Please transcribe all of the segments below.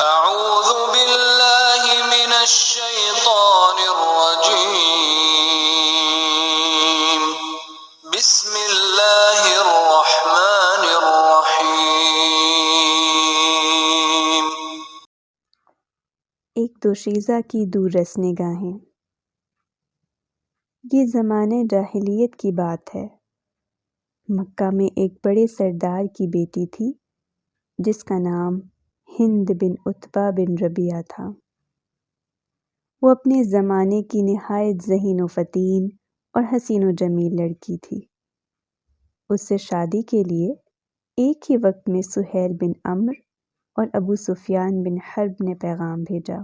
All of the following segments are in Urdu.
اعوذ باللہ من الشیطان الرجیم بسم اللہ الرحمن الرحیم۔ ایک دوشیزہ کی دور رس نگاہیں۔ یہ زمانہ جاہلیت کی بات ہے۔ مکہ میں ایک بڑے سردار کی بیٹی تھی جس کا نام ہند بن عتبہ بن ربیعہ تھا۔ وہ اپنے زمانے کی نہایت ذہین و فطین اور حسین و جمیل لڑکی تھی۔ اس سے شادی کے لیے ایک ہی وقت میں سہیل بن عمرو اور ابو سفیان بن حرب نے پیغام بھیجا۔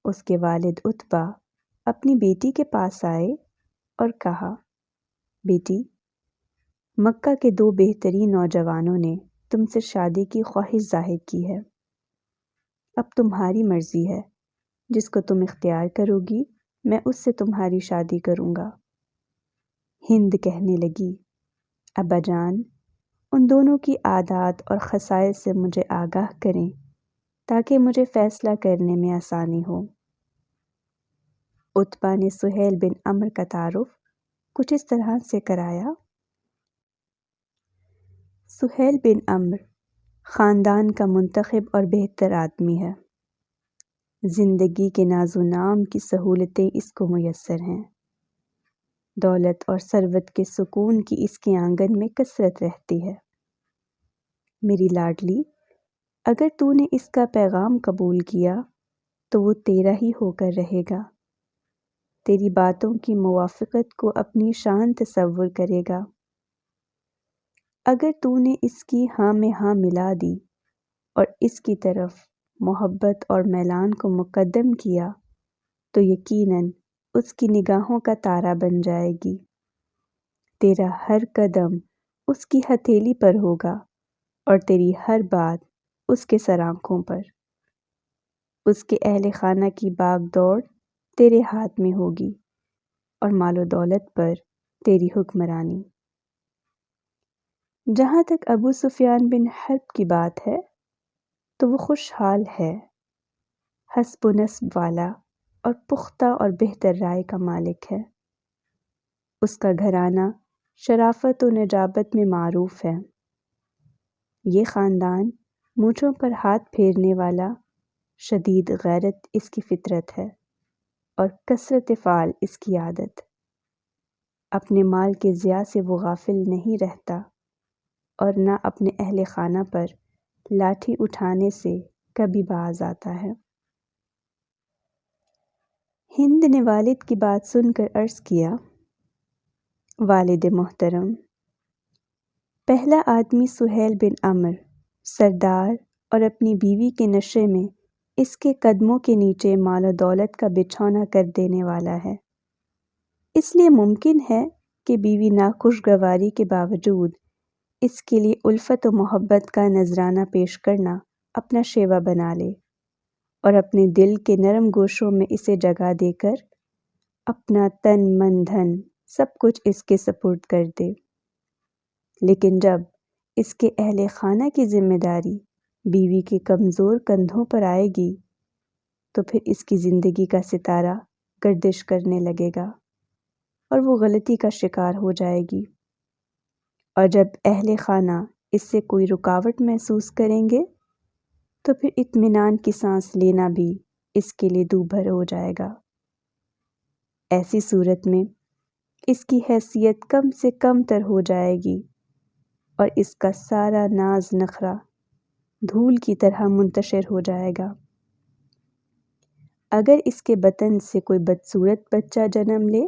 اس کے والد عتبہ اپنی بیٹی کے پاس آئے اور کہا، بیٹی، مکہ کے دو بہترین نوجوانوں نے تم سے شادی کی خواہش ظاہر کی ہے۔ اب تمہاری مرضی ہے، جس کو تم اختیار کرو گی میں اس سے تمہاری شادی کروں گا۔ ہند کہنے لگی، ابا جان، ان دونوں کی عادات اور خصائص سے مجھے آگاہ کریں تاکہ مجھے فیصلہ کرنے میں آسانی ہو۔ عتبہ نے سہیل بن عمرو کا تعارف کچھ اس طرح سے کرایا۔ سہیل بن عمرو خاندان کا منتخب اور بہتر آدمی ہے۔ زندگی کے ناز و نام کی سہولتیں اس کو میسر ہیں۔ دولت اور ثروت کے سکون کی اس کے آنگن میں کثرت رہتی ہے۔ میری لاڈلی، اگر تو نے اس کا پیغام قبول کیا تو وہ تیرا ہی ہو کر رہے گا، تیری باتوں کی موافقت کو اپنی شان تصور کرے گا۔ اگر تو نے اس کی ہاں میں ہاں ملا دی اور اس کی طرف محبت اور میلان کو مقدم کیا تو یقیناً اس کی نگاہوں کا تارا بن جائے گی۔ تیرا ہر قدم اس کی ہتھیلی پر ہوگا اور تیری ہر بات اس کے سر آنکھوں پر۔ اس کے اہل خانہ کی باغ دوڑ تیرے ہاتھ میں ہوگی اور مال و دولت پر تیری حکمرانی۔ جہاں تک ابو سفیان بن حرب کی بات ہے تو وہ خوشحال ہے، حسب و نسب والا اور پختہ اور بہتر رائے کا مالک ہے۔ اس کا گھرانہ شرافت و نجابت میں معروف ہے۔ یہ خاندان مونچھوں پر ہاتھ پھیرنے والا، شدید غیرت اس کی فطرت ہے اور کثرت فعل اس کی عادت۔ اپنے مال کے ضیاع سے وہ غافل نہیں رہتا اور نہ اپنے اہل خانہ پر لاٹھی اٹھانے سے کبھی باز آتا ہے۔ ہند نے والد کی بات سن کر عرض کیا، والد محترم، پہلا آدمی سہیل بن عمرو سردار اور اپنی بیوی کے نشے میں اس کے قدموں کے نیچے مال و دولت کا بچھونا کر دینے والا ہے۔ اس لیے ممکن ہے کہ بیوی ناخوشگواری کے باوجود اس کے لیے الفت و محبت کا نذرانہ پیش کرنا اپنا شیوا بنا لے اور اپنے دل کے نرم گوشوں میں اسے جگہ دے کر اپنا تن من دھن سب کچھ اس کے سپرد کر دے۔ لیکن جب اس کے اہل خانہ کی ذمہ داری بیوی کے کمزور کندھوں پر آئے گی تو پھر اس کی زندگی کا ستارہ گردش کرنے لگے گا اور وہ غلطی کا شکار ہو جائے گی، اور جب اہل خانہ اس سے کوئی رکاوٹ محسوس کریں گے تو پھر اطمینان کی سانس لینا بھی اس کے لیے دوبھر ہو جائے گا۔ ایسی صورت میں اس کی حیثیت کم سے کم تر ہو جائے گی اور اس کا سارا ناز نخرہ دھول کی طرح منتشر ہو جائے گا۔ اگر اس کے بطن سے کوئی بدصورت بچہ جنم لے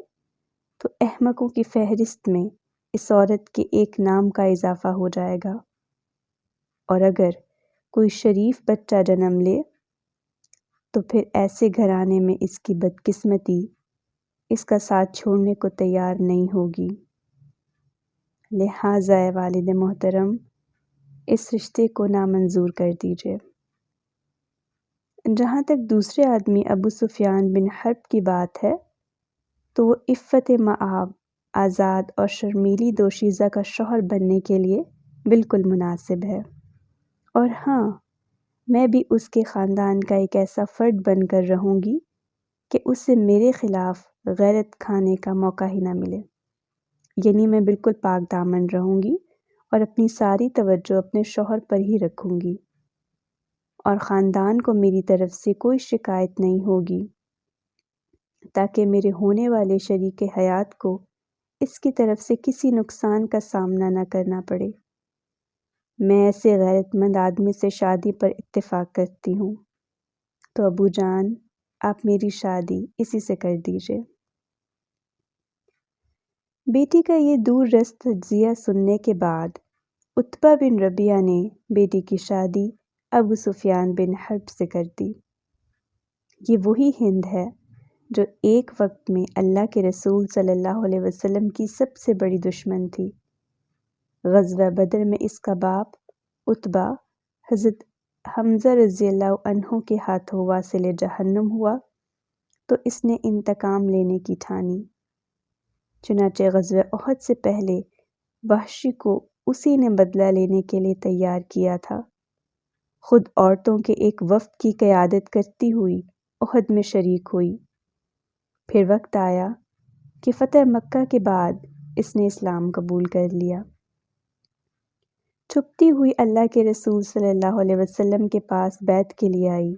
تو احمقوں کی فہرست میں اس عورت کے ایک نام کا اضافہ ہو جائے گا، اور اگر کوئی شریف بچہ جنم لے تو پھر ایسے گھرانے میں اس کی بدقسمتی اس کا ساتھ چھوڑنے کو تیار نہیں ہوگی۔ لہٰذا اے والد محترم، اس رشتے کو نامنظور کر دیجیے۔ جہاں تک دوسرے آدمی ابو سفیان بن حرب کی بات ہے تو وہ عفت مآب، آزاد اور شرمیلی دوشیزہ کا شوہر بننے کے لیے بالکل مناسب ہے، اور ہاں، میں بھی اس کے خاندان کا ایک ایسا فرد بن کر رہوں گی کہ اسے میرے خلاف غیرت کھانے کا موقع ہی نہ ملے، یعنی میں بالکل پاک دامن رہوں گی اور اپنی ساری توجہ اپنے شوہر پر ہی رکھوں گی، اور خاندان کو میری طرف سے کوئی شکایت نہیں ہوگی، تاکہ میرے ہونے والے شریک حیات کو اس کی طرف سے کسی نقصان کا سامنا نہ کرنا پڑے۔ میں ایسے غیرت مند آدمی سے شادی پر اتفاق کرتی ہوں، تو ابو جان آپ میری شادی اسی سے کر دیجیے۔ بیٹی کا یہ دور رس تجزیہ سننے کے بعد عتبہ بن ربیعہ نے بیٹی کی شادی ابو سفیان بن حرب سے کر دی۔ یہ وہی ہند ہے جو ایک وقت میں اللہ کے رسول صلی اللہ علیہ وسلم کی سب سے بڑی دشمن تھی۔ غزوہ بدر میں اس کا باپ عتبہ حضرت حمزہ رضی اللہ عنہ کے ہاتھوں واصل جہنم ہوا تو اس نے انتقام لینے کی ٹھانی۔ چنانچہ غزوہ احد سے پہلے وحشی کو اسی نے بدلہ لینے کے لیے تیار کیا تھا۔ خود عورتوں کے ایک وفد کی قیادت کرتی ہوئی احد میں شریک ہوئی۔ پھر وقت آیا کہ فتح مکہ کے بعد اس نے اسلام قبول کر لیا۔ چھپتی ہوئی اللہ کے رسول صلی اللہ علیہ وسلم کے پاس بیعت کے لیے آئی۔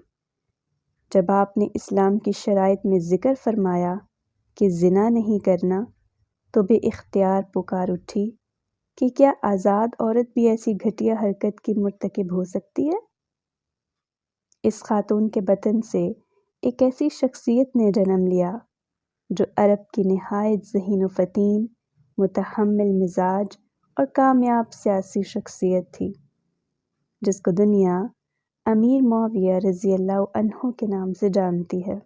جب آپ نے اسلام کی شرائط میں ذکر فرمایا کہ زنا نہیں کرنا تو بے اختیار پکار اٹھی کہ کیا آزاد عورت بھی ایسی گھٹیا حرکت کی مرتکب ہو سکتی ہے؟ اس خاتون کے بطن سے ایک ایسی شخصیت نے جنم لیا جو عرب کی نہایت ذہین و فطین، متحمل مزاج اور کامیاب سیاسی شخصیت تھی، جس کو دنیا امیر معاویہ رضی اللہ عنہ کے نام سے جانتی ہے۔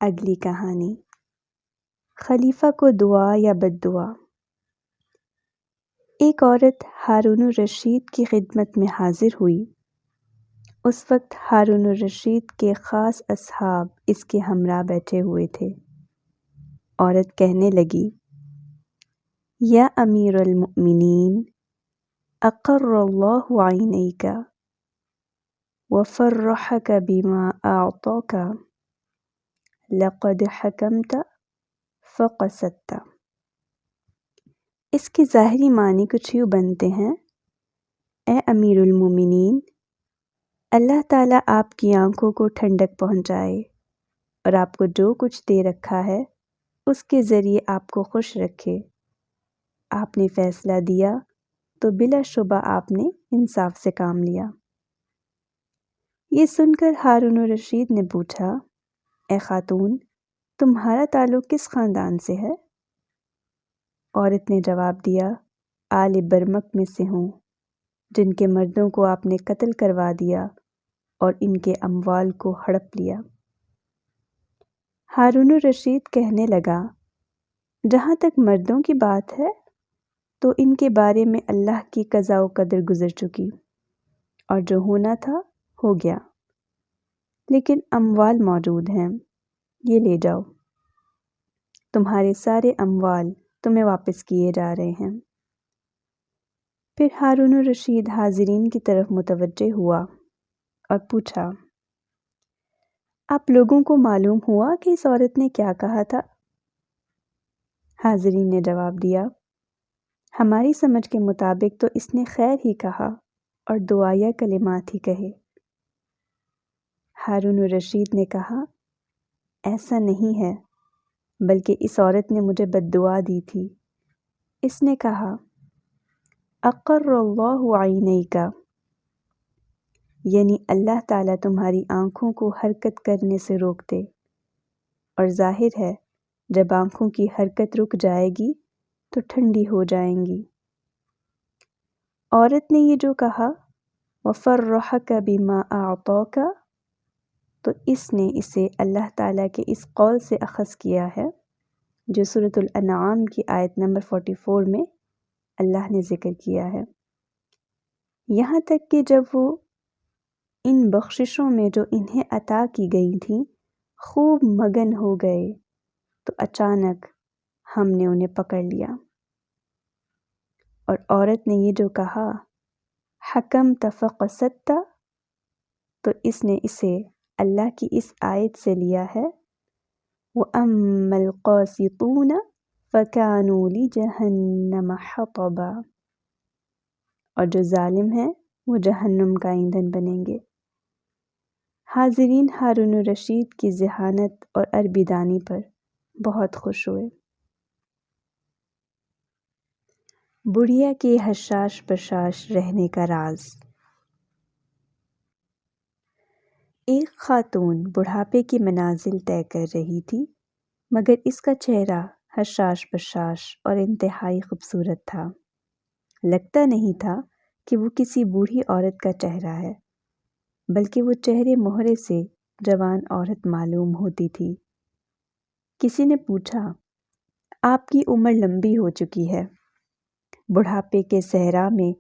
اگلی کہانی، خلیفہ کو دعا یا بد دعا۔ ایک عورت ہارون الرشید کی خدمت میں حاضر ہوئی۔ اس وقت ہارون الرشید کے خاص اصحاب اس کے ہمراہ بیٹھے ہوئے تھے۔ عورت کہنے لگی، یا امیر المؤمنین، اقر اللہ عینیک وفرحک بما اعطاک، لقد حکمت فقصدت۔ اس کے ظاہری معنی کچھ یوں بنتے ہیں، اے امیر المومنین، اللہ تعالیٰ آپ کی آنکھوں کو ٹھنڈک پہنچائے اور آپ کو جو کچھ دے رکھا ہے اس کے ذریعے آپ کو خوش رکھے۔ آپ نے فیصلہ دیا تو بلا شبہ آپ نے انصاف سے کام لیا۔ یہ سن کر ہارون الرشید نے پوچھا، اے خاتون، تمہارا تعلق کس خاندان سے ہے؟ عورت نے جواب دیا، آل برمک میں سے ہوں، جن کے مردوں کو آپ نے قتل کروا دیا اور ان کے اموال کو ہڑپ لیا۔ ہارون الرشید کہنے لگا، جہاں تک مردوں کی بات ہے تو ان کے بارے میں اللہ کی قضاء و قدر گزر چکی، اور جو ہونا تھا ہو گیا، لیکن اموال موجود ہیں، یہ لے جاؤ، تمہارے سارے اموال تمہیں واپس کیے جا رہے ہیں۔ پھر ہارون الرشید حاضرین کی طرف متوجہ ہوا اور پوچھا، آپ لوگوں کو معلوم ہوا کہ اس عورت نے کیا کہا تھا؟ حاضرین نے جواب دیا، ہماری سمجھ کے مطابق تو اس نے خیر ہی کہا اور دعائیہ کلمات ہی کہے۔ ہارون الرشید نے کہا، ایسا نہیں ہے، بلکہ اس عورت نے مجھے بد دعا دی تھی۔ اس نے کہا، اقر اللہ عینیک، یعنی اللہ تعالیٰ تمہاری آنکھوں کو حرکت کرنے سے روک دے، اور ظاہر ہے جب آنکھوں کی حرکت رک جائے گی تو ٹھنڈی ہو جائیں گی۔ عورت نے یہ جو کہا، وفرحک بما اعطاک، تو اس نے اسے اللہ تعالیٰ کے اس قول سے اخذ کیا ہے جو سورۃ الانعام کی آیت نمبر 44 میں اللہ نے ذکر کیا ہے۔ یہاں تک کہ جب وہ ان بخششوں میں جو انہیں عطا کی گئی تھیں خوب مگن ہو گئے تو اچانک ہم نے انہیں پکڑ لیا۔ اور عورت نے یہ جو کہا، حکمت فقصدت، تو اس نے اسے اللہ کی اس آیت سے لیا ہے، وَأَمَّا الْقَاسِطُونَ فَكَانُوا لِجَهَنَّمَ حَطَبًا، اور جو ظالم ہیں وہ جہنم کا ایندھن بنیں گے۔ حاضرین ہارون الرشید کی ذہانت اور عربی دانی پر بہت خوش ہوئے۔ بڑھیا کے حشاش بشاش رہنے کا راز۔ ایک خاتون بڑھاپے کی منازل طے کر رہی تھی، مگر اس کا چہرہ حشاش بشاش اور انتہائی خوبصورت تھا۔ لگتا نہیں تھا کہ وہ کسی بوڑھی عورت کا چہرہ ہے، بلکہ وہ چہرے مہرے سے جوان عورت معلوم ہوتی تھی۔ کسی نے پوچھا، آپ کی عمر لمبی ہو چکی ہے، بڑھاپے کے صحرا میں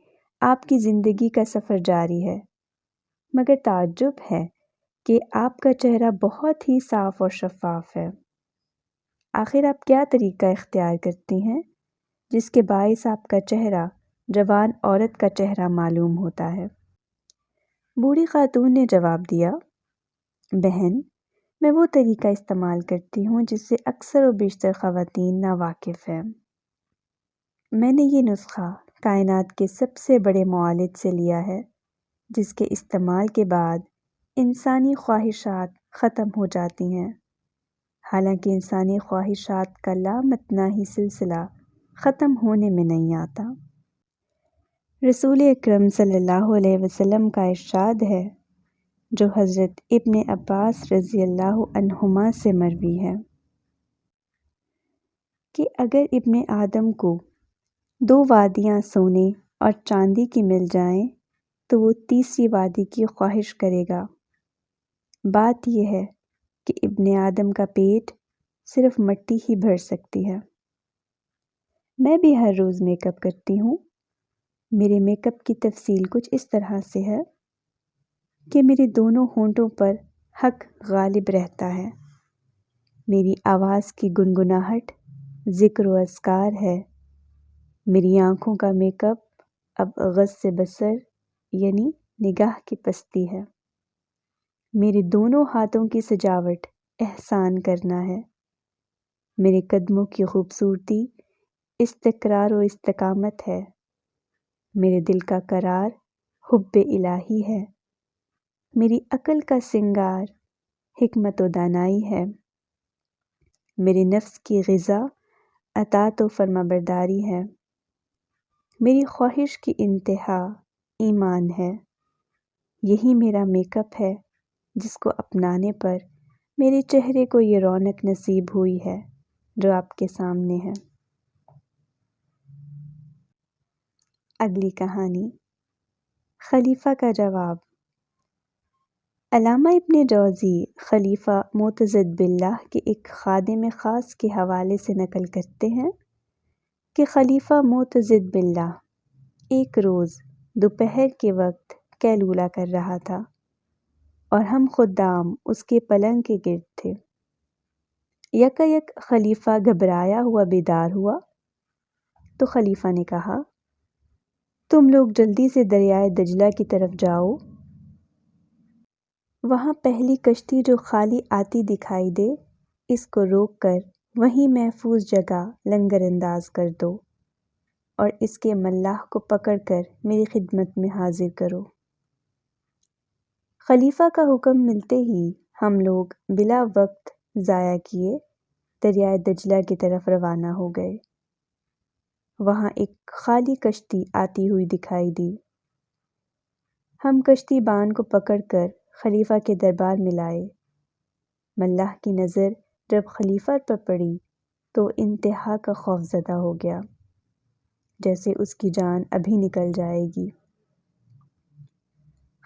آپ کی زندگی کا سفر جاری ہے، مگر تعجب ہے کہ آپ کا چہرہ بہت ہی صاف اور شفاف ہے۔ آخر آپ کیا طریقہ اختیار کرتی ہیں جس کے باعث آپ کا چہرہ جوان عورت کا چہرہ معلوم ہوتا ہے؟ بوڑھی خاتون نے جواب دیا، بہن، میں وہ طریقہ استعمال کرتی ہوں جس سے اکثر و بیشتر خواتین ناواقف ہیں۔ میں نے یہ نسخہ کائنات کے سب سے بڑے معالج سے لیا ہے، جس کے استعمال کے بعد انسانی خواہشات ختم ہو جاتی ہیں، حالانکہ انسانی خواہشات کا لامتناہی سلسلہ ختم ہونے میں نہیں آتا۔ رسول اکرم صلی اللہ علیہ وسلم کا ارشاد ہے، جو حضرت ابن عباس رضی اللہ عنہما سے مروی ہے، کہ اگر ابن آدم کو 2 وادیاں سونے اور چاندی کی مل جائیں تو وہ تیسری وادی کی خواہش کرے گا۔ بات یہ ہے کہ ابن آدم کا پیٹ صرف مٹی ہی بھر سکتی ہے۔ میں بھی ہر روز میک اپ کرتی ہوں۔ میرے میک اپ کی تفصیل کچھ اس طرح سے ہے کہ میرے دونوں ہونٹوں پر حق غالب رہتا ہے، میری آواز کی گنگناہٹ ذکر و اذکار ہے، میری آنکھوں کا میک اپ اب غض بصر یعنی نگاہ کی پستی ہے، میرے دونوں ہاتھوں کی سجاوٹ احسان کرنا ہے، میرے قدموں کی خوبصورتی استقرار و استقامت ہے، میرے دل کا قرار حب الہی ہے، میری عقل کا سنگار حکمت و دانائی ہے، میرے نفس کی غذا اطاعت و فرمانبرداری ہے، میری خواہش کی انتہا ایمان ہے۔ یہی میرا میک اپ ہے جس کو اپنانے پر میرے چہرے کو یہ رونق نصیب ہوئی ہے جو آپ کے سامنے ہے۔ اگلی کہانی، خلیفہ کا جواب۔ علامہ ابن جوزی خلیفہ معتضد باللہ کے ایک خادم خاص کے حوالے سے نقل کرتے ہیں کہ خلیفہ معتضد باللہ ایک روز دوپہر کے وقت قیلولہ کر رہا تھا اور ہم خدام اس کے پلنگ کے گرد تھے۔ یکایک خلیفہ گھبرایا ہوا بیدار ہوا تو خلیفہ نے کہا، تم لوگ جلدی سے دریائے دجلہ کی طرف جاؤ، وہاں پہلی کشتی جو خالی آتی دکھائی دے اس کو روک کر وہیں محفوظ جگہ لنگر انداز کر دو اور اس کے ملاح کو پکڑ کر میری خدمت میں حاضر کرو۔ خلیفہ کا حکم ملتے ہی ہم لوگ بلا وقت ضائع کیے دریائے دجلہ کی طرف روانہ ہو گئے۔ وہاں ایک خالی کشتی آتی ہوئی دکھائی دی۔ ہم کشتی بان کو پکڑ کر خلیفہ کے دربار میں لائے۔ ملاح کی نظر جب خلیفہ پر پڑی تو انتہا کا خوف زدہ ہو گیا، جیسے اس کی جان ابھی نکل جائے گی۔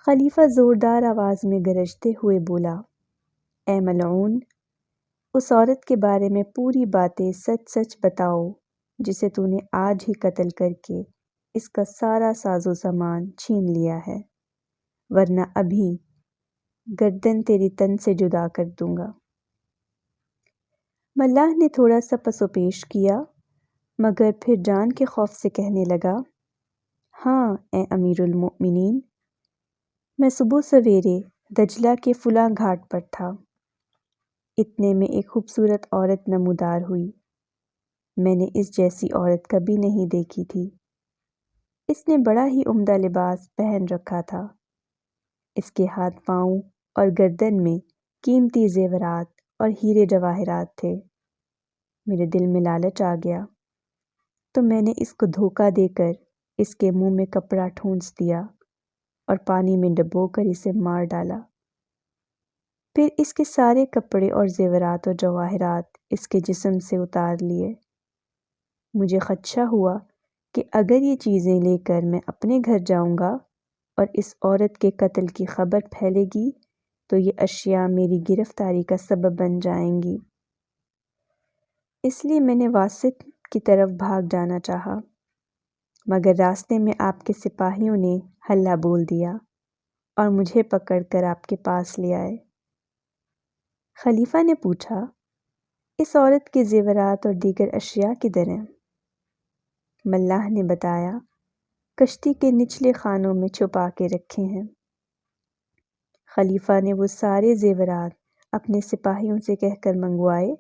خلیفہ زوردار آواز میں گرجتے ہوئے بولا، اے ملعون، اس عورت کے بارے میں پوری باتیں سچ سچ بتاؤ جسے تو نے آج ہی قتل کر کے اس کا سارا ساز و سامان چھین لیا ہے، ورنہ ابھی گردن تیری تن سے جدا کر دوں گا۔ ملاح نے تھوڑا سا پس و پیش کیا، مگر پھر جان کے خوف سے کہنے لگا، ہاں اے امیر المؤمنین، میں صبح سویرے دجلہ کے فلاں گھاٹ پر تھا۔ اتنے میں ایک خوبصورت عورت نمودار ہوئی۔ میں نے اس جیسی عورت کبھی نہیں دیکھی تھی۔ اس نے بڑا ہی عمدہ لباس پہن رکھا تھا۔ اس کے ہاتھ پاؤں اور گردن میں قیمتی زیورات اور ہیرے جواہرات تھے۔ میرے دل میں لالچ آ گیا تو میں نے اس کو دھوکہ دے کر اس کے منہ میں کپڑا ٹھونس دیا اور پانی میں ڈبو کر اسے مار ڈالا۔ پھر اس کے سارے کپڑے اور زیورات اور جواہرات اس کے جسم سے اتار لیے۔ مجھے خدشہ ہوا کہ اگر یہ چیزیں لے کر میں اپنے گھر جاؤں گا اور اس عورت کے قتل کی خبر پھیلے گی تو یہ اشیاء میری گرفتاری کا سبب بن جائیں گی۔ اس لیے میں نے واسط کی طرف بھاگ جانا چاہا، مگر راستے میں آپ کے سپاہیوں نے ہلہ بول دیا اور مجھے پکڑ کر آپ کے پاس لے آئے۔ خلیفہ نے پوچھا، اس عورت کے زیورات اور دیگر اشیاء کدھر ہیں؟ ملاح نے بتایا، کشتی کے نچلے خانوں میں چھپا کے رکھے ہیں۔ خلیفہ نے وہ سارے زیورات اپنے سپاہیوں سے کہہ کر منگوائے۔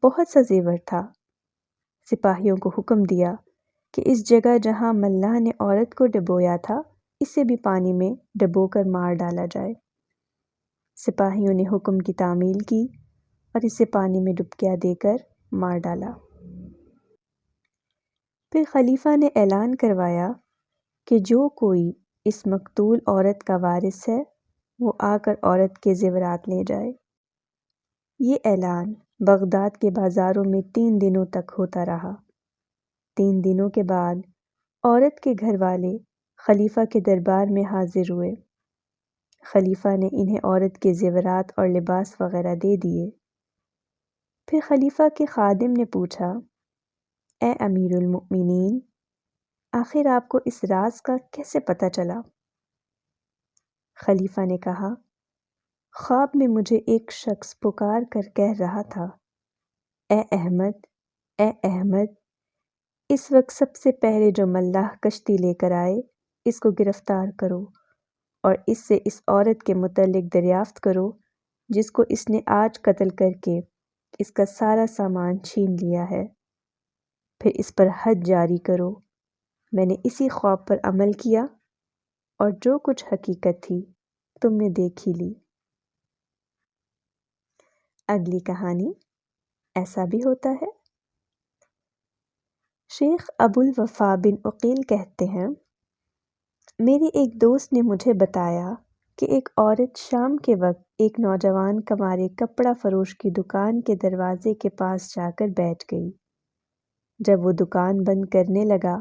بہت سا زیور تھا۔ سپاہیوں کو حکم دیا کہ اس جگہ جہاں ملاح نے عورت کو ڈبویا تھا اسے بھی پانی میں ڈبو کر مار ڈالا جائے۔ سپاہیوں نے حکم کی تعمیل کی اور اسے پانی میں ڈبکیاں دے کر مار ڈالا۔ پھر خلیفہ نے اعلان کروایا کہ جو کوئی اس مقتول عورت کا وارث ہے وہ آ کر عورت کے زیورات لے جائے۔ یہ اعلان بغداد کے بازاروں میں 3 دنوں تک ہوتا رہا۔ 3 دنوں کے بعد عورت کے گھر والے خلیفہ کے دربار میں حاضر ہوئے۔ خلیفہ نے انہیں عورت کے زیورات اور لباس وغیرہ دے دیے۔ پھر خلیفہ کے خادم نے پوچھا، اے امیر المؤمنین، آخر آپ کو اس راز کا کیسے پتہ چلا؟ خلیفہ نے کہا، خواب میں مجھے ایک شخص پکار کر کہہ رہا تھا، اے احمد، اے احمد، اس وقت سب سے پہلے جو ملاح کشتی لے کر آئے اس کو گرفتار کرو اور اس سے اس عورت کے متعلق دریافت کرو جس کو اس نے آج قتل کر کے اس کا سارا سامان چھین لیا ہے۔ پھر اس پر حد جاری کرو۔ میں نے اسی خواب پر عمل کیا اور جو کچھ حقیقت تھی تم نے دیکھ ہی لی۔ اگلی کہانی، ایسا بھی ہوتا ہے۔ شیخ ابو الوفا بن عقیل کہتے ہیں، میری ایک دوست نے مجھے بتایا کہ ایک عورت شام کے وقت ایک نوجوان کمارے کپڑا فروش کی دکان کے دروازے کے پاس جا کر بیٹھ گئی۔ جب وہ دکان بند کرنے لگا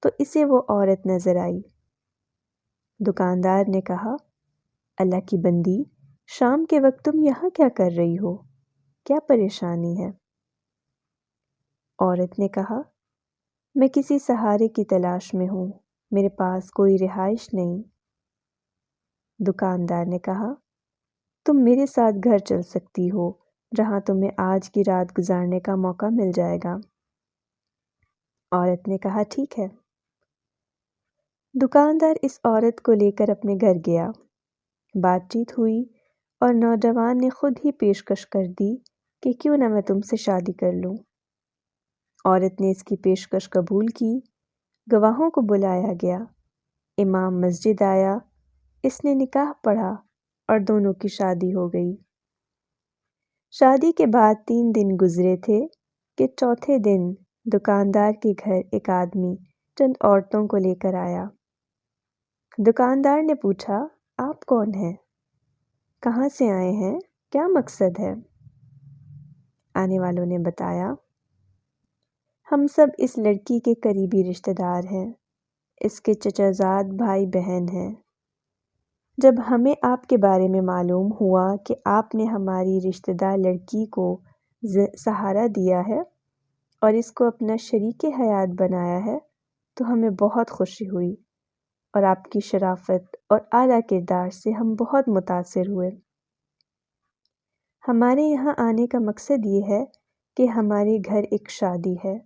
تو اسے وہ عورت نظر آئی۔ دکاندار نے کہا، اللہ کی بندی، شام کے وقت تم یہاں کیا کر رہی ہو؟ کیا پریشانی ہے؟ عورت نے کہا، میں کسی سہارے کی تلاش میں ہوں، میرے پاس کوئی رہائش نہیں۔ دکاندار نے کہا، تم میرے ساتھ گھر چل سکتی ہو جہاں تمہیں آج کی رات گزارنے کا موقع مل جائے گا۔ عورت نے کہا، ٹھیک ہے۔ دکاندار اس عورت کو لے کر اپنے گھر گیا۔ بات چیت ہوئی اور نوجوان نے خود ہی پیشکش کر دی کہ کیوں نہ میں تم سے شادی کر لوں۔ عورت نے اس کی پیشکش قبول کی۔ گواہوں کو بلایا گیا۔ امام مسجد آیا، اس نے نکاح پڑھا اور دونوں کی شادی ہو گئی۔ شادی کے بعد 3 دن گزرے تھے کہ چوتھے دن دکاندار کے گھر ایک آدمی چند عورتوں کو لے کر آیا۔ دکاندار نے پوچھا، آپ کون ہیں؟ کہاں سے آئے ہیں؟ کیا مقصد ہے؟ آنے والوں نے بتایا، ہم سب اس لڑکی کے قریبی رشتہ دار ہیں، اس کے چچا زاد بھائی بہن ہیں۔ جب ہمیں آپ کے بارے میں معلوم ہوا کہ آپ نے ہماری رشتہ دار لڑکی کو سہارا دیا ہے اور اس کو اپنا شریک حیات بنایا ہے تو ہمیں بہت خوشی ہوئی اور آپ کی شرافت اور اعلیٰ کردار سے ہم بہت متاثر ہوئے۔ ہمارے یہاں آنے کا مقصد یہ ہے کہ ہمارے گھر ایک شادی ہے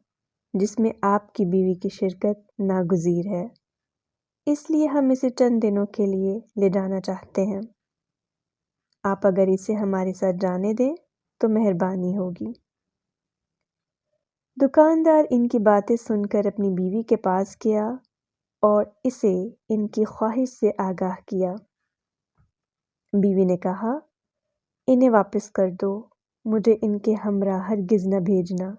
جس میں آپ کی بیوی کی شرکت ناگزیر ہے۔ اس لیے ہم اسے چند دنوں کے لیے لے جانا چاہتے ہیں۔ آپ اگر اسے ہمارے ساتھ جانے دیں تو مہربانی ہوگی۔ دکاندار ان کی باتیں سن کر اپنی بیوی کے پاس گیا اور اسے ان کی خواہش سے آگاہ کیا۔ بیوی نے کہا، انہیں واپس کر دو، مجھے ان کے ہمراہ ہرگز نہ بھیجنا۔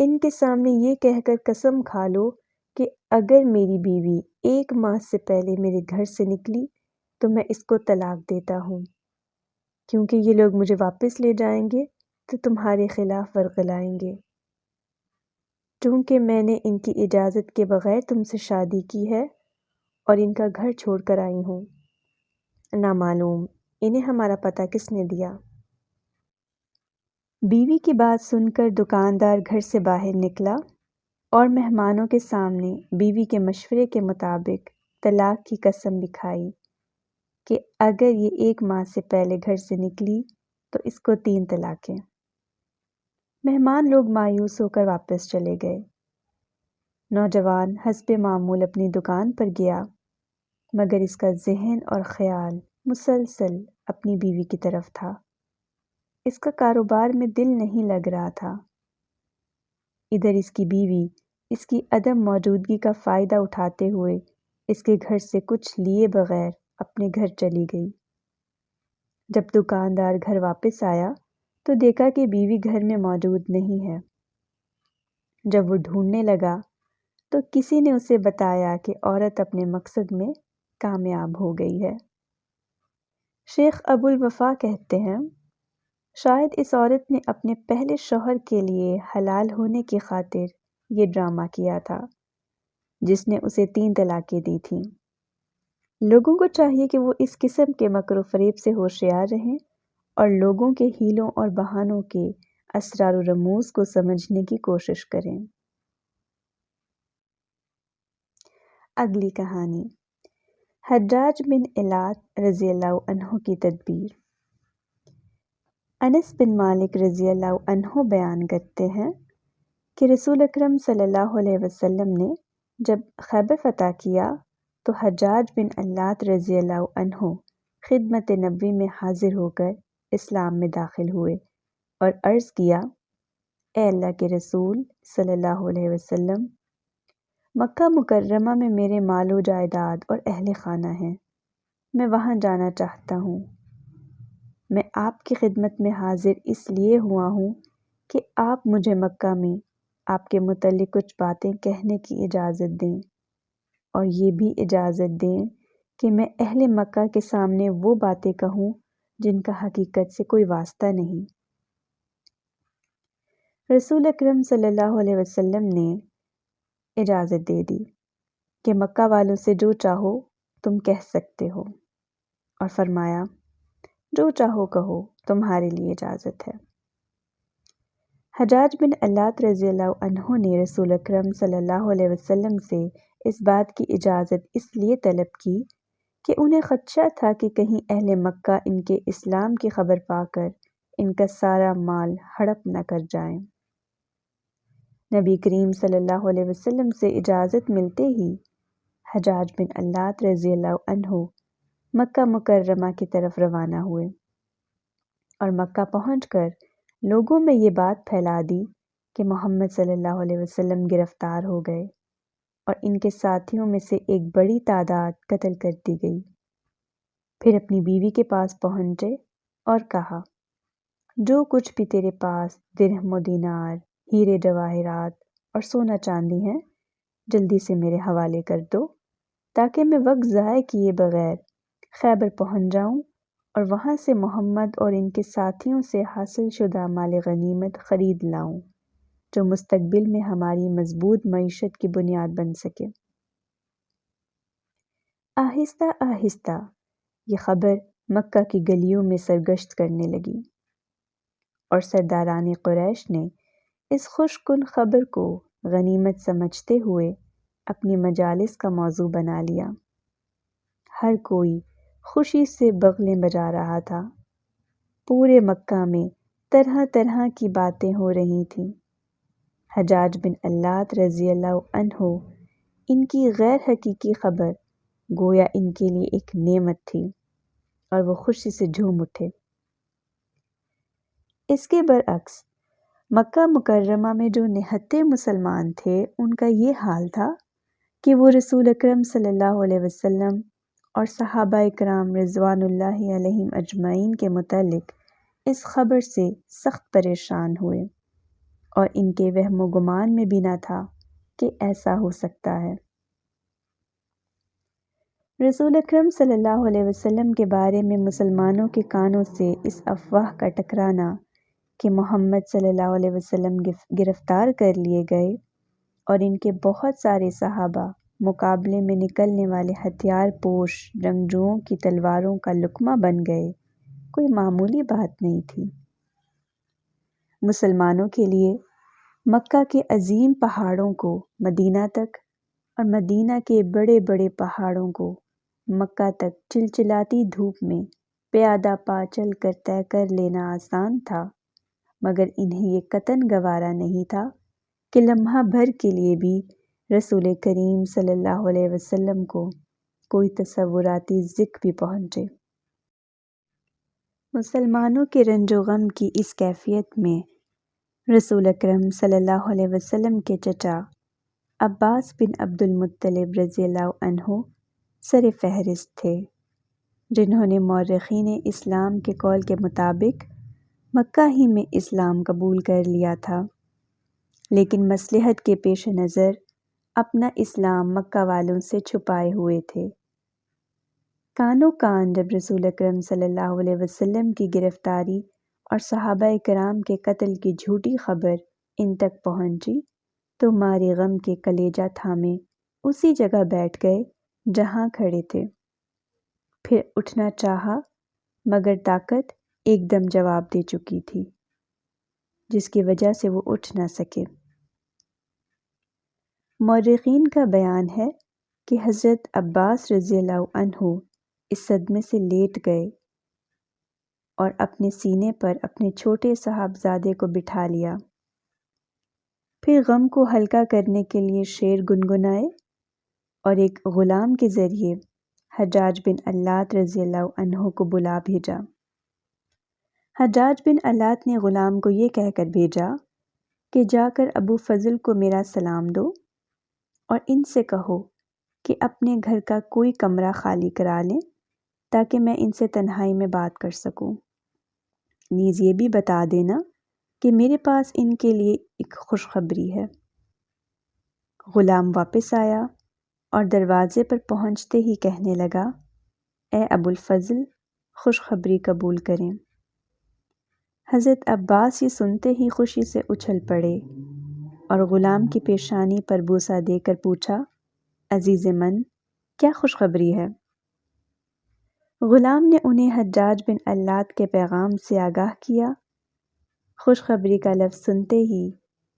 ان کے سامنے یہ کہہ کر قسم کھا لو کہ اگر میری بیوی 1 ماہ سے پہلے میرے گھر سے نکلی تو میں اس کو طلاق دیتا ہوں، کیونکہ یہ لوگ مجھے واپس لے جائیں گے تو تمہارے خلاف ورغلائیں گے۔ چونکہ میں نے ان کی اجازت کے بغیر تم سے شادی کی ہے اور ان کا گھر چھوڑ کر آئی ہوں، نامعلوم انہیں ہمارا پتہ کس نے دیا۔ بیوی کی بات سن کر دکاندار گھر سے باہر نکلا اور مہمانوں کے سامنے بیوی کے مشورے کے مطابق طلاق کی قسم بھی کھائی کہ اگر یہ 1 ماہ سے پہلے گھر سے نکلی تو اس کو 3 طلاقیں۔ مہمان لوگ مایوس ہو کر واپس چلے گئے۔ نوجوان حسب معمول اپنی دکان پر گیا، مگر اس کا ذہن اور خیال مسلسل اپنی بیوی کی طرف تھا۔ اس کا کاروبار میں دل نہیں لگ رہا تھا۔ ادھر اس کی بیوی اس کی عدم موجودگی کا فائدہ اٹھاتے ہوئے اس کے گھر سے کچھ لیے بغیر اپنے گھر چلی گئی۔ جب دکاندار گھر واپس آیا تو دیکھا کہ بیوی گھر میں موجود نہیں ہے۔ جب وہ ڈھونڈنے لگا تو کسی نے اسے بتایا کہ عورت اپنے مقصد میں کامیاب ہو گئی ہے۔ شیخ ابو الوفا کہتے ہیں، شاید اس عورت نے اپنے پہلے شوہر کے لیے حلال ہونے کی خاطر یہ ڈرامہ کیا تھا جس نے اسے 3 طلاقیں دی تھیں۔ لوگوں کو چاہیے کہ وہ اس قسم کے مکر و فریب سے ہوشیار رہیں اور لوگوں کے حیلوں اور بہانوں کے اسرار و رموز کو سمجھنے کی کوشش کریں۔ اگلی کہانی حجاج بن ایلات رضی اللہ عنہ کی تدبیر۔ انس بن مالک رضی اللہ عنہ بیان کرتے ہیں کہ رسول اکرم صلی اللہ علیہ وسلم نے جب خیبر فتح کیا تو حجاج بن ایلات رضی اللہ عنہ خدمت نبوی میں حاضر ہو کر اسلام میں داخل ہوئے اور عرض کیا، اے اللہ کے رسول صلی اللہ علیہ وسلم، مکہ مکرمہ میں میرے مال و جائیداد اور اہل خانہ ہیں، میں وہاں جانا چاہتا ہوں۔ میں آپ کی خدمت میں حاضر اس لیے ہوا ہوں کہ آپ مجھے مکہ میں آپ کے متعلق کچھ باتیں کہنے کی اجازت دیں اور یہ بھی اجازت دیں کہ میں اہل مکہ کے سامنے وہ باتیں کہوں جن کا حقیقت سے کوئی واسطہ نہیں۔ رسول اکرم صلی اللہ علیہ وسلم نے اجازت دے دی کہ مکہ والوں سے جو چاہو تم کہہ سکتے ہو، اور فرمایا، جو چاہو کہو، تمہارے لیے اجازت ہے۔ حجاج بن ایلات رضی اللہ عنہ نے رسول اکرم صلی اللہ علیہ وسلم سے اس بات کی اجازت اس لیے طلب کی کہ انہیں خدشہ تھا کہ کہیں اہل مکہ ان کے اسلام کی خبر پا کر ان کا سارا مال ہڑپ نہ کر جائیں۔ نبی کریم صلی اللہ علیہ وسلم سے اجازت ملتے ہی حجاج بن ایلات رضی اللہ عنہ مکہ مکرمہ کی طرف روانہ ہوئے اور مکہ پہنچ کر لوگوں میں یہ بات پھیلا دی کہ محمد صلی اللہ علیہ وسلم گرفتار ہو گئے اور ان کے ساتھیوں میں سے ایک بڑی تعداد قتل کر دی گئی۔ پھر اپنی بیوی کے پاس پہنچے اور کہا، جو کچھ بھی تیرے پاس درہم و دینار، ہیرے جواہرات اور سونا چاندی ہیں، جلدی سے میرے حوالے کر دو تاکہ میں وقت ضائع کیے بغیر خیبر پہنچ جاؤں اور وہاں سے محمد اور ان کے ساتھیوں سے حاصل شدہ مال غنیمت خرید لاؤں جو مستقبل میں ہماری مضبوط معیشت کی بنیاد بن سکے۔ آہستہ آہستہ یہ خبر مکہ کی گلیوں میں سرگشت کرنے لگی اور سرداران قریش نے اس خوش کن خبر کو غنیمت سمجھتے ہوئے اپنی مجالس کا موضوع بنا لیا۔ ہر کوئی خوشی سے بغلیں بجا رہا تھا۔ پورے مکہ میں طرح طرح کی باتیں ہو رہی تھیں۔ حجاج بن ایلات رضی اللہ عنہ ان کی غیر حقیقی خبر گویا ان کے لیے ایک نعمت تھی اور وہ خوشی سے جھوم اٹھے۔ اس کے برعکس مکہ مکرمہ میں جو نہتے مسلمان تھے ان کا یہ حال تھا کہ وہ رسول اکرم صلی اللہ علیہ وسلم اور صحابہ کرام رضوان اللہ علیہم اجمعین کے متعلق اس خبر سے سخت پریشان ہوئے اور ان کے وہم و گمان میں بھی نہ تھا کہ ایسا ہو سکتا ہے۔ رسول اکرم صلی اللہ علیہ وسلم کے بارے میں مسلمانوں کے کانوں سے اس افواہ کا ٹکرانا کہ محمد صلی اللہ علیہ وسلم گرفتار کر لیے گئے اور ان کے بہت سارے صحابہ مقابلے میں نکلنے والے ہتھیار پوش جنگجوؤں کی تلواروں کا لقمہ بن گئے، کوئی معمولی بات نہیں تھی۔ مسلمانوں کے لیے مکہ کے عظیم پہاڑوں کو مدینہ تک اور مدینہ کے بڑے بڑے پہاڑوں کو مکہ تک چلچلاتی دھوپ میں پیادہ پا چل کر طے کر لینا آسان تھا، مگر انہیں یہ قطعاً گوارا نہیں تھا کہ لمحہ بھر کے لیے بھی رسول کریم صلی اللہ علیہ وسلم کو کوئی تصوراتی ذکر بھی پہنچے۔ مسلمانوں کے رنج و غم کی اس کیفیت میں رسول اکرم صلی اللہ علیہ وسلم کے چچا عباس بن عبد المطلب رضی اللہ عنہ سر فہرست تھے، جنہوں نے مورخین اسلام کے قول کے مطابق مکہ ہی میں اسلام قبول کر لیا تھا، لیکن مصلحت کے پیش نظر اپنا اسلام مکہ والوں سے چھپائے ہوئے تھے۔ کانوں کان جب رسول اکرم صلی اللہ علیہ وسلم کی گرفتاری اور صحابہ کرام کے قتل کی جھوٹی خبر ان تک پہنچی تو مارے غم کے کلیجہ تھامے اسی جگہ بیٹھ گئے جہاں کھڑے تھے۔ پھر اٹھنا چاہا مگر طاقت ایک دم جواب دے چکی تھی، جس کی وجہ سے وہ اٹھ نہ سکے۔ مورخین کا بیان ہے کہ حضرت عباس رضی اللہ عنہ اس صدمے سے لیٹ گئے اور اپنے سینے پر اپنے چھوٹے صاحبزادے کو بٹھا لیا۔ پھر غم کو ہلکا کرنے کے لیے شعر گنگنائے اور ایک غلام کے ذریعے حجاج بن اللات رضی اللہ عنہ کو بلا بھیجا۔ حجاج بن اللات نے غلام کو یہ کہہ کر بھیجا کہ جا کر ابو فضل کو میرا سلام دو اور ان سے کہو کہ اپنے گھر کا کوئی کمرہ خالی کرا لیں تاکہ میں ان سے تنہائی میں بات کر سکوں۔ نیز یہ بھی بتا دینا کہ میرے پاس ان کے لیے ایک خوشخبری ہے۔ غلام واپس آیا اور دروازے پر پہنچتے ہی کہنے لگا، اے ابو الفضل، خوشخبری قبول کریں۔ حضرت عباس یہ سنتے ہی خوشی سے اچھل پڑے اور غلام کی پیشانی پر بوسہ دے کر پوچھا، عزیز من، کیا خوشخبری ہے؟ غلام نے انہیں حجاج بن اللات کے پیغام سے آگاہ کیا۔ خوشخبری کا لفظ سنتے ہی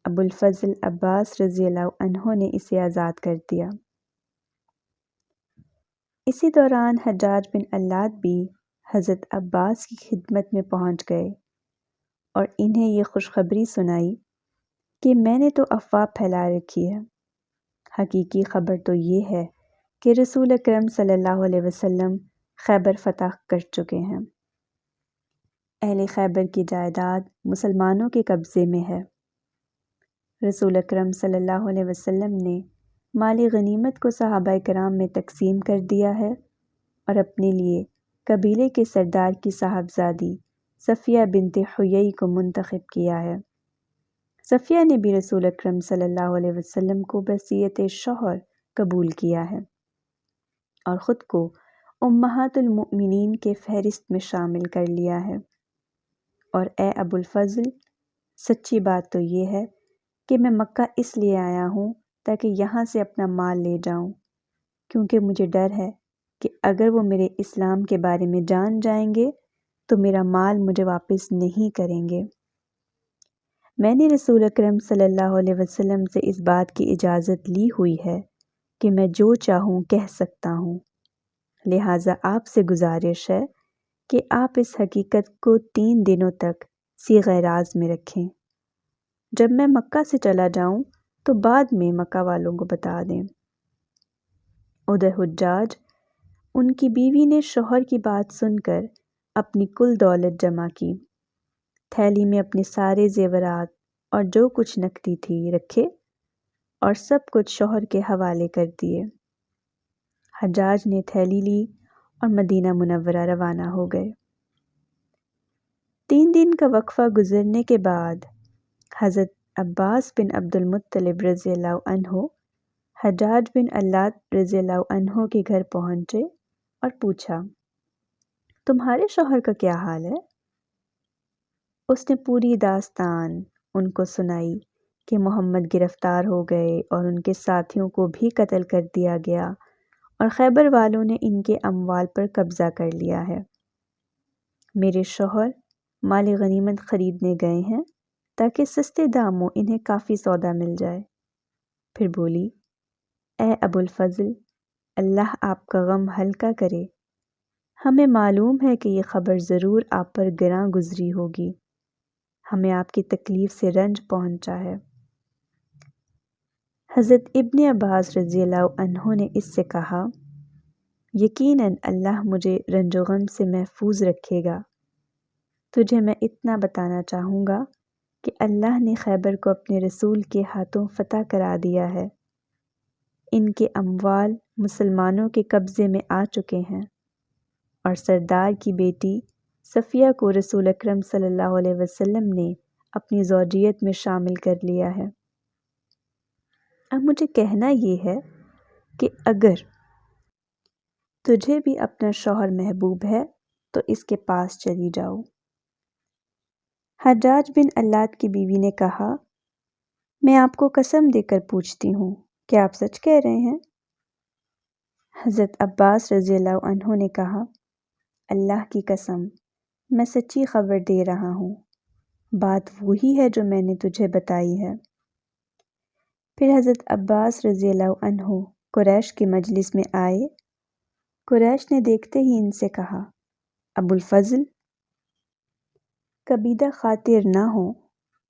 ابو الفضل عباس رضی اللہ عنہ نے اسے آزاد کر دیا۔ اسی دوران حجاج بن اللات بھی حضرت عباس کی خدمت میں پہنچ گئے اور انہیں یہ خوشخبری سنائی کہ میں نے تو افواہ پھیلا رکھی ہے، حقیقی خبر تو یہ ہے کہ رسول اکرم صلی اللہ علیہ وسلم خیبر فتح کر چکے ہیں۔ اہل خیبر کی جائیداد مسلمانوں کے قبضے میں ہے۔ رسول اکرم صلی اللہ علیہ وسلم نے مالی غنیمت کو صحابہ کرام میں تقسیم کر دیا ہے اور اپنے لیے قبیلے کے سردار کی صاحبزادی صفیہ بنت حیی کو منتخب کیا ہے۔ صفیہ نے بھی رسول اکرم صلی اللہ علیہ وسلم کو بصیت شوہر قبول کیا ہے اور خود کو امہات المؤمنین کے فہرست میں شامل کر لیا ہے۔ اور اے ابو الفضل، سچی بات تو یہ ہے کہ میں مکہ اس لیے آیا ہوں تاکہ یہاں سے اپنا مال لے جاؤں، کیونکہ مجھے ڈر ہے کہ اگر وہ میرے اسلام کے بارے میں جان جائیں گے تو میرا مال مجھے واپس نہیں کریں گے۔ میں نے رسول اکرم صلی اللہ علیہ وسلم سے اس بات کی اجازت لی ہوئی ہے کہ میں جو چاہوں کہہ سکتا ہوں، لہٰذا آپ سے گزارش ہے کہ آپ اس حقیقت کو 3 دنوں تک صیغہ راز میں رکھیں۔ جب میں مکہ سے چلا جاؤں تو بعد میں مکہ والوں کو بتا دیں۔ ادھر حجاج ان کی بیوی نے شوہر کی بات سن کر اپنی کل دولت جمع کی، تھیلی میں اپنے سارے زیورات اور جو کچھ نقدی تھی رکھے اور سب کچھ شوہر کے حوالے کر دیے۔ حجاج نے تھیلی لی اور مدینہ منورہ روانہ ہو گئے۔ 3 دن کا وقفہ گزرنے کے بعد حضرت عباس بن عبد المطلب رضی اللہ عنہ حجاج بن اللات رضی اللہ عنہ کے گھر پہنچے اور پوچھا، تمہارے شوہر کا کیا حال ہے؟ اس نے پوری داستان ان کو سنائی کہ محمد گرفتار ہو گئے اور ان کے ساتھیوں کو بھی قتل کر دیا گیا اور خیبر والوں نے ان کے اموال پر قبضہ کر لیا ہے۔ میرے شوہر مال غنیمت خریدنے گئے ہیں تاکہ سستے داموں انہیں کافی سودا مل جائے۔ پھر بولی، اے ابو الفضل، اللہ آپ کا غم ہلکا کرے، ہمیں معلوم ہے کہ یہ خبر ضرور آپ پر گراں گزری ہوگی، ہمیں آپ کی تکلیف سے رنج پہنچا ہے۔ حضرت ابن عباس رضی اللہ عنہ نے اس سے کہا، یقیناً اللہ مجھے رنج و غم سے محفوظ رکھے گا۔ تجھے میں اتنا بتانا چاہوں گا کہ اللہ نے خیبر کو اپنے رسول کے ہاتھوں فتح کرا دیا ہے، ان کے اموال مسلمانوں کے قبضے میں آ چکے ہیں اور سردار کی بیٹی صفیہ کو رسول اکرم صلی اللہ علیہ وسلم نے اپنی زوجیت میں شامل کر لیا ہے۔ اب مجھے کہنا یہ ہے کہ اگر تجھے بھی اپنا شوہر محبوب ہے تو اس کے پاس چلی جاؤ۔ حجاج بن اللات کی بیوی نے کہا، میں آپ کو قسم دے کر پوچھتی ہوں، کیا آپ سچ کہہ رہے ہیں؟ حضرت عباس رضی اللہ عنہ نے کہا، اللہ کی قسم، میں سچی خبر دے رہا ہوں، بات وہی ہے جو میں نے تجھے بتائی ہے۔ پھر حضرت عباس رضی اللہ عنہ قریش کی مجلس میں آئے۔ قریش نے دیکھتے ہی ان سے کہا، ابو الفضل، کبیدہ خاطر نہ ہو،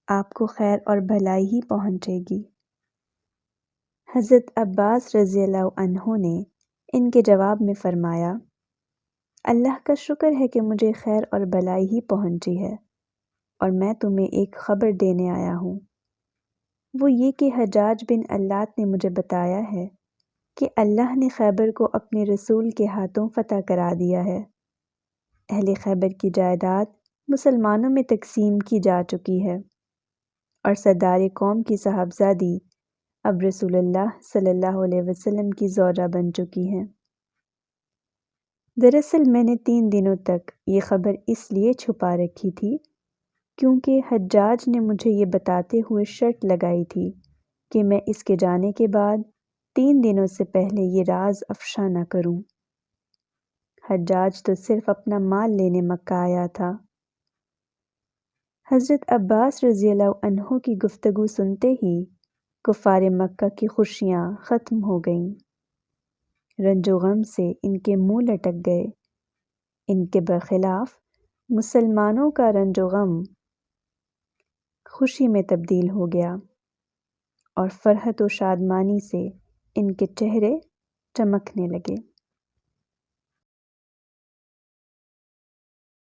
آپ کو خیر اور بھلائی ہی پہنچے گی۔ حضرت عباس رضی اللہ عنہ نے ان کے جواب میں فرمایا، اللہ کا شکر ہے کہ مجھے خیر اور بھلائی ہی پہنچی ہے، اور میں تمہیں ایک خبر دینے آیا ہوں، وہ یہ کہ حجاج بن اللات نے مجھے بتایا ہے کہ اللہ نے خیبر کو اپنے رسول کے ہاتھوں فتح کرا دیا ہے۔ اہل خیبر کی جائیداد مسلمانوں میں تقسیم کی جا چکی ہے اور سردار قوم کی صاحبزادی اب رسول اللہ صلی اللہ علیہ وسلم کی زوجہ بن چکی ہیں۔ دراصل میں نے 3 دنوں تک یہ خبر اس لیے چھپا رکھی تھی کیونکہ حجاج نے مجھے یہ بتاتے ہوئے شرط لگائی تھی کہ میں اس کے جانے کے بعد 3 دنوں سے پہلے یہ راز افشا نہ کروں۔ حجاج تو صرف اپنا مال لینے مکہ آیا تھا۔ حضرت عباس رضی اللہ عنہ کی گفتگو سنتے ہی کفار مکہ کی خوشیاں ختم ہو گئیں۔ رنج و غم سے ان کے منہ لٹک گئے۔ ان کے برخلاف مسلمانوں کا رنج و غم خوشی میں تبدیل ہو گیا اور فرحت و شادمانی سے ان کے چہرے چمکنے لگے۔